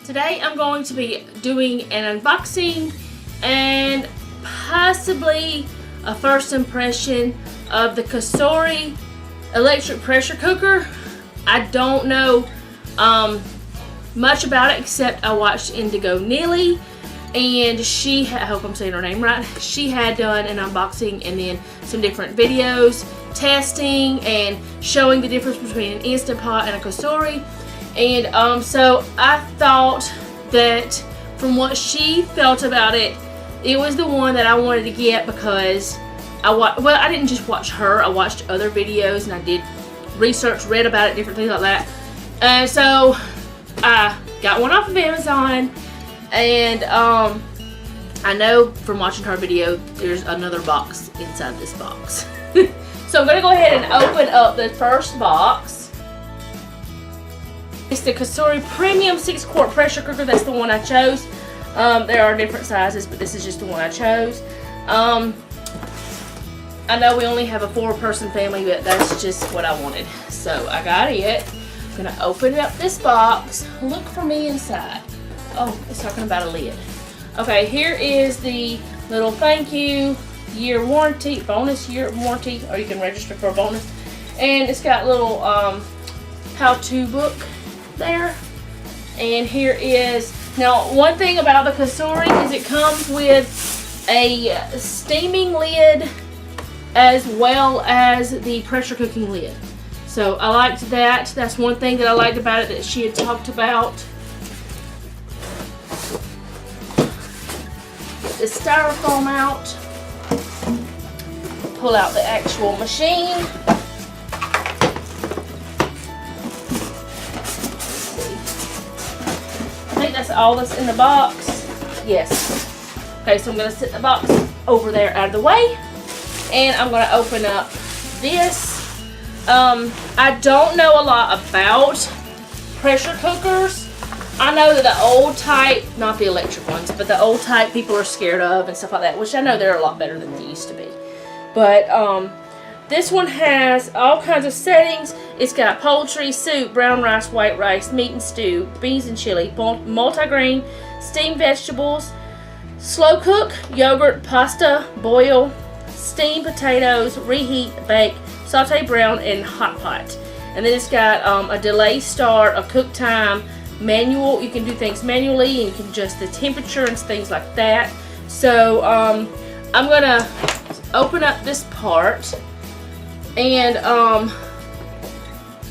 Today I'm going to be doing an unboxing and possibly a first impression of the Cosori electric pressure cooker. I don't know much about it except I watched Indigo Neely, and I hope I'm saying her name right, she had done an unboxing and then some different videos testing and showing the difference between an Instant Pot and a Cosori. And so I thought that from what she felt about it, it was the one that I wanted to get because I didn't just watch her, I watched other videos and I did research, read about it, different things like that. And so I got one off of Amazon, and I know from watching her video there's another box inside this box. So I'm going to go ahead and open up the first box. It's the Cosori Premium 6-quart pressure cooker. That's the one I chose. There are different sizes, but this is just the one I chose. I know we only have a 4-person family, but that's just what I wanted. So I got it. I'm going to open up this box. Look for me inside. Oh, it's talking about a lid. Okay, here is the little thank you, year warranty, bonus year warranty, or you can register for a bonus. And it's got a little how-to book there. And here is, now one thing about the Cosori is it comes with a steaming lid as well as the pressure cooking lid. So I liked that. That's one thing that I liked about it that she had talked about. Get the styrofoam out. Pull out the actual machine. I think that's all that's in the box. Yes. Okay, so I'm going to set the box over there out of the way. And I'm going to open up this. I don't know a lot about pressure cookers. I know that the old type, not the electric ones, but the old type people are scared of and stuff like that, which I know they're a lot better than they used to be. But this one has all kinds of settings. It's got poultry, soup, brown rice, white rice, meat and stew, beans and chili, multigrain, steamed vegetables, slow cook, yogurt, pasta, boil, steamed potatoes, reheat, bake, saute, brown, and hot pot. And then it's got a delay start, a cook time, manual. You can do things manually and you can adjust the temperature and things like that. So I'm gonna open up this part, and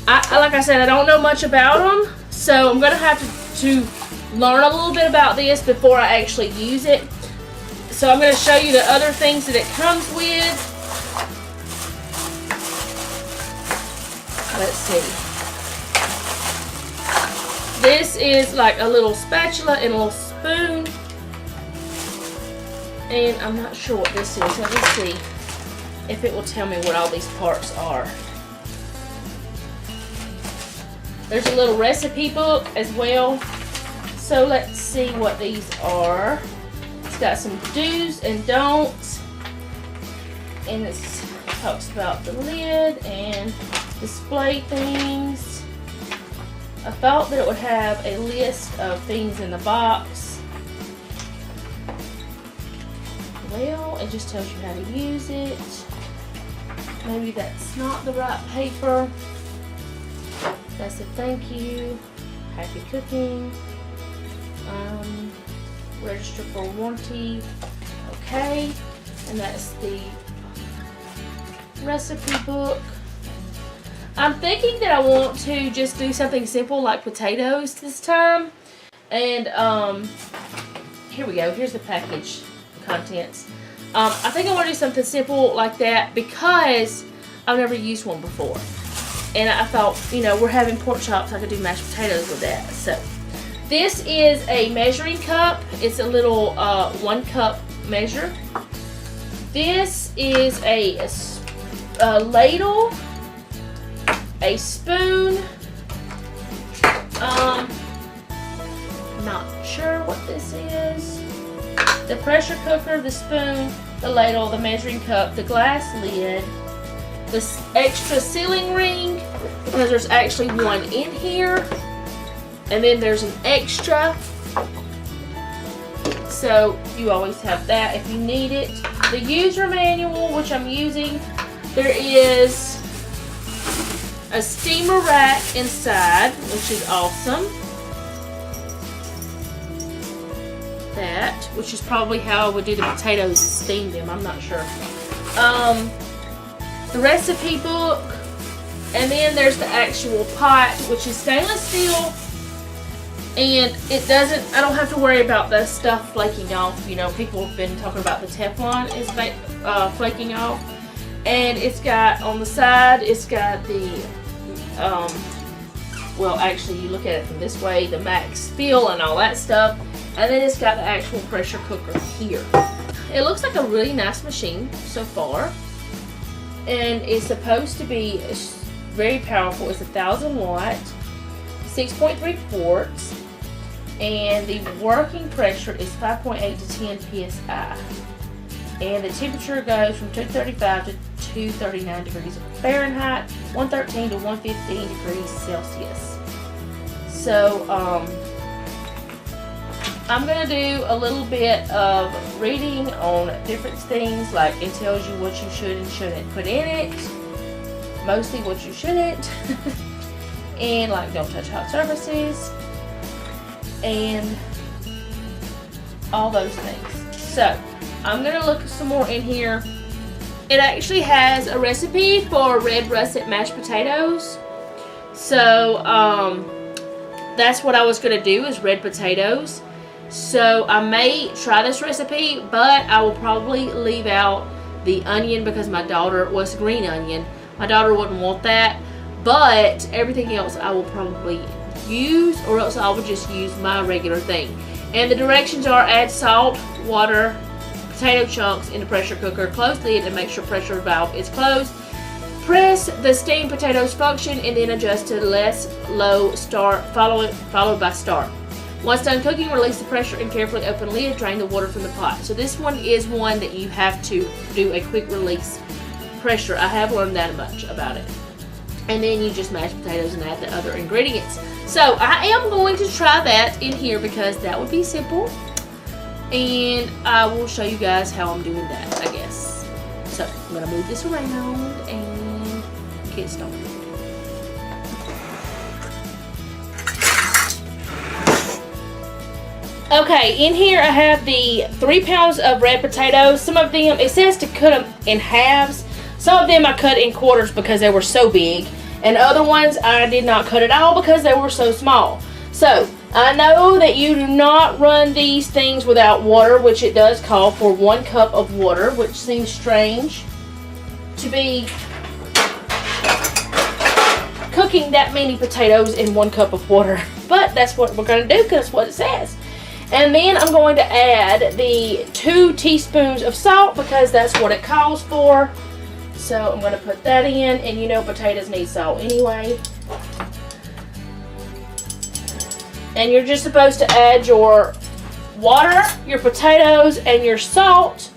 like I said, I don't know much about them, so I'm gonna have to learn a little bit about this before I actually use it. So I'm gonna show you the other things that it comes with. Let's see. This is like a little spatula and a little spoon. And I'm not sure what this is. Let me see if it will tell me what all these parts are. There's a little recipe book as well. So let's see what these are. It's got some do's and don'ts. And it talks about the lid and display things. I thought that it would have a list of things in the box. Well, it just tells you how to use it. Maybe that's not the right paper. That's a thank you. Happy cooking. Register for warranty. Okay. And that's the recipe book. I'm thinking that I want to just do something simple like potatoes this time. And here we go. Here's the package contents. I think I want to do something simple like that because I've never used one before. And I thought, you know, we're having pork chops, I could do mashed potatoes with that. So this is a measuring cup. It's a little 1 cup measure. This is a ladle, a spoon. Not sure what this is. The pressure cooker, the spoon, the ladle, the measuring cup, the glass lid, this extra sealing ring, because there's actually one in here, And then there's an extra, so you always have that if you need it. The user manual, which I'm using, there is a steamer rack inside, which is awesome. That, which is probably how I would do the potatoes, steam them, I'm not sure. The recipe book, and then there's the actual pot, which is stainless steel, and it doesn't, I don't have to worry about the stuff flaking off. You know, people have been talking about the Teflon is flaking off, and it's got on the side, it's got the well, actually you look at it from this way, the max feel and all that stuff, and then it's got the actual pressure cooker here. It looks like a really nice machine so far, and it's supposed to be very powerful. It's 1,000 watt, 6.3 quarts, and the working pressure is 5.8 to 10 psi, and the temperature goes from 235 to 239 degrees Fahrenheit, 113 to 115 degrees Celsius. So I'm gonna do a little bit of reading on different things, like it tells you what you should and shouldn't put in it, mostly what you shouldn't, and like don't touch hot surfaces and all those things. So I'm gonna look some more in here. It actually has a recipe for red russet mashed potatoes, so that's what I was gonna do, is red potatoes. So I may try this recipe, but I will probably leave out the onion because my daughter was green onion. My daughter wouldn't want that, but everything else I will probably use, or else I would just use my regular thing. And the directions are: add salt, water, potato chunks in the pressure cooker, close lid and make sure pressure valve is closed. Press the steamed potatoes function and then adjust to less, low, start, followed by start. Once done cooking, release the pressure and carefully open lid, drain the water from the pot. So this one is one that you have to do a quick release pressure. I have learned that much about it. And then you just mash potatoes and add the other ingredients. So I am going to try that in here because that would be simple. And I will show you guys how I'm doing that, I guess. So I'm going to move this around and get started. Okay, in here I have the 3 pounds of red potatoes. Some of them, it says to cut them in halves. Some of them I cut in quarters because they were so big. And other ones I did not cut at all because they were so small. So, I know that you do not run these things without water, which it does call for 1 cup of water, which seems strange to be cooking that many potatoes in 1 cup of water. But that's what we're going to do because that's what it says. And then I'm going to add the 2 teaspoons of salt because that's what it calls for. So I'm going to put that in, and you know potatoes need salt anyway. And you're just supposed to add your water, your potatoes, and your salt,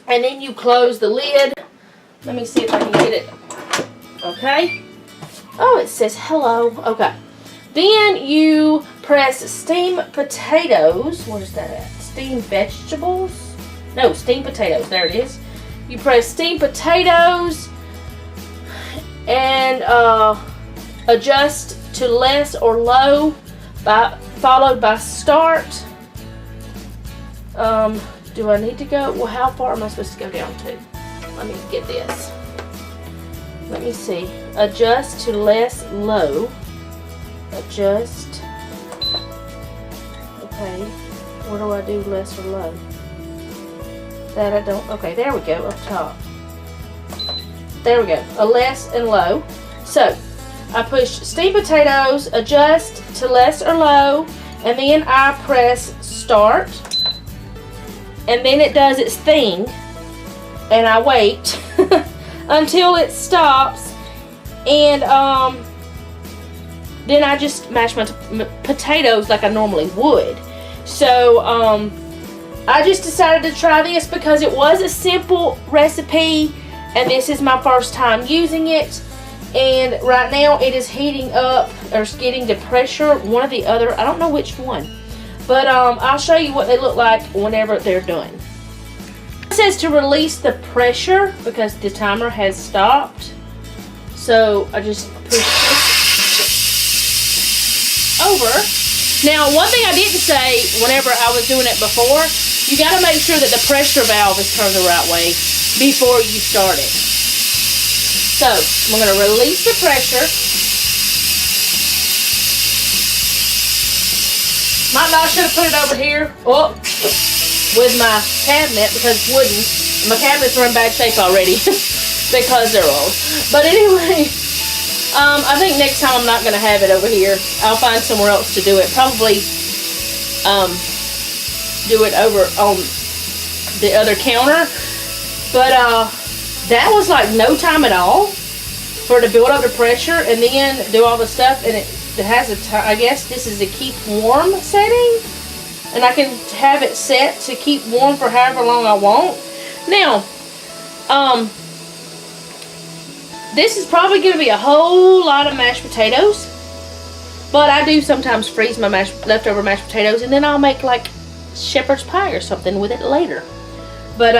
and then you close the lid. Let me see if I can get it. Okay. Oh, it says hello. Okay. Then you press steamed potatoes. What is that at? Steamed vegetables? No, steamed potatoes. There it is. You press steamed potatoes and adjust to less or low, followed by start. Do I need to go? Well, how far am I supposed to go down to? Let me get this. Let me see. Adjust to less, low. Adjust. Okay. Where do I do less or low? That I don't. Okay, there we go, up top. There we go. A less and low. So, I push steamed potatoes, adjust to less or low, and then I press start. And then it does its thing, and I wait until it stops, and then I just mash my potatoes like I normally would. So I just decided to try this because it was a simple recipe, and this is my first time using it. And right now it is heating up, or it's getting to pressure, one or the other. I don't know which one. But I'll show you what they look like whenever they're done. It says to release the pressure because the timer has stopped. So I just push this over. Now, one thing I didn't say whenever I was doing it before, you got to make sure that the pressure valve is turned the right way before you start it. So, I'm going to release the pressure. Might not should have put it over here with my cabinet because it's wooden. My cabinets are in bad shape already because they're old. But anyway, I think next time I'm not going to have it over here. I'll find somewhere else to do it. Probably do it over on the other counter. But that was like no time at all for it to build up the pressure and then do all the stuff. And it has a time, I guess this is a keep warm setting. And I can have it set to keep warm for however long I want. Now, this is probably going to be a whole lot of mashed potatoes. But I do sometimes freeze my leftover mashed potatoes. And then I'll make like shepherd's pie or something with it later. But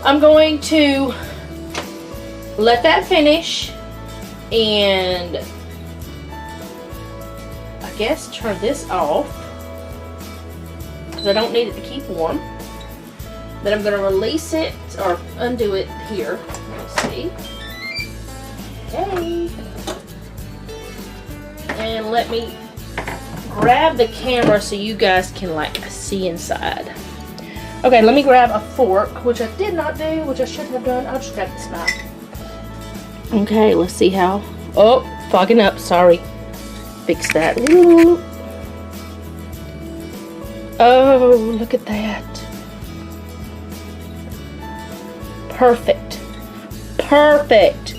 I'm going to let that finish. And I guess turn this off. Because I don't need it to keep warm. Then I'm going to release it or undo it here. Let's see. Okay. And let me grab the camera so you guys can like see inside. Okay, let me grab a fork, which I did not do, which I should have done. I'll just grab this knife. Okay, let's see how. Oh, fogging up. Sorry. Fix that. Ooh. Oh, look at that. Perfect. Perfect.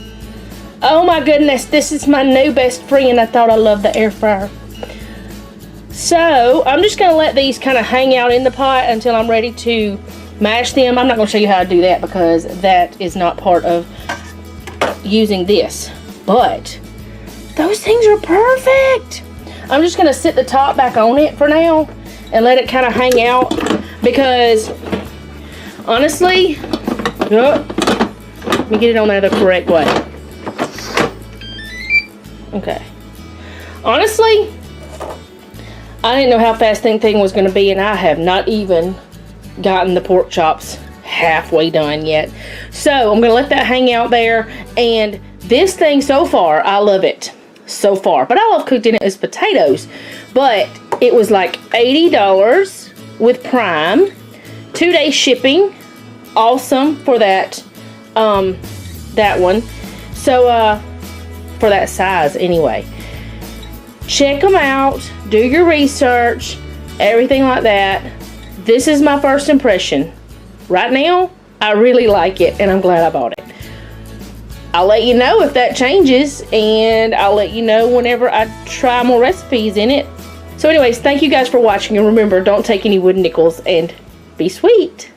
Oh my goodness, this is my new best friend. I thought I loved the air fryer. So, I'm just going to let these kind of hang out in the pot until I'm ready to mash them. I'm not going to show you how to do that because that is not part of using this. But, those things are perfect. I'm just going to sit the top back on it for now and let it kind of hang out because, honestly, let me get it on there the correct way. Okay. Honestly, I didn't know how fast that thing was going to be, and I have not even gotten the pork chops halfway done yet. So, I'm going to let that hang out there, and this thing so far, I love it so far. But I love cooked in it as potatoes, but it was like $80 with Prime, 2-day shipping, awesome for that, that one. So, for that size anyway. Check them out, do your research, everything like that. This is my first impression. Right now, I really like it and I'm glad I bought it. I'll let you know if that changes and I'll let you know whenever I try more recipes in it. So anyways, thank you guys for watching and remember, don't take any wooden nickels and be sweet.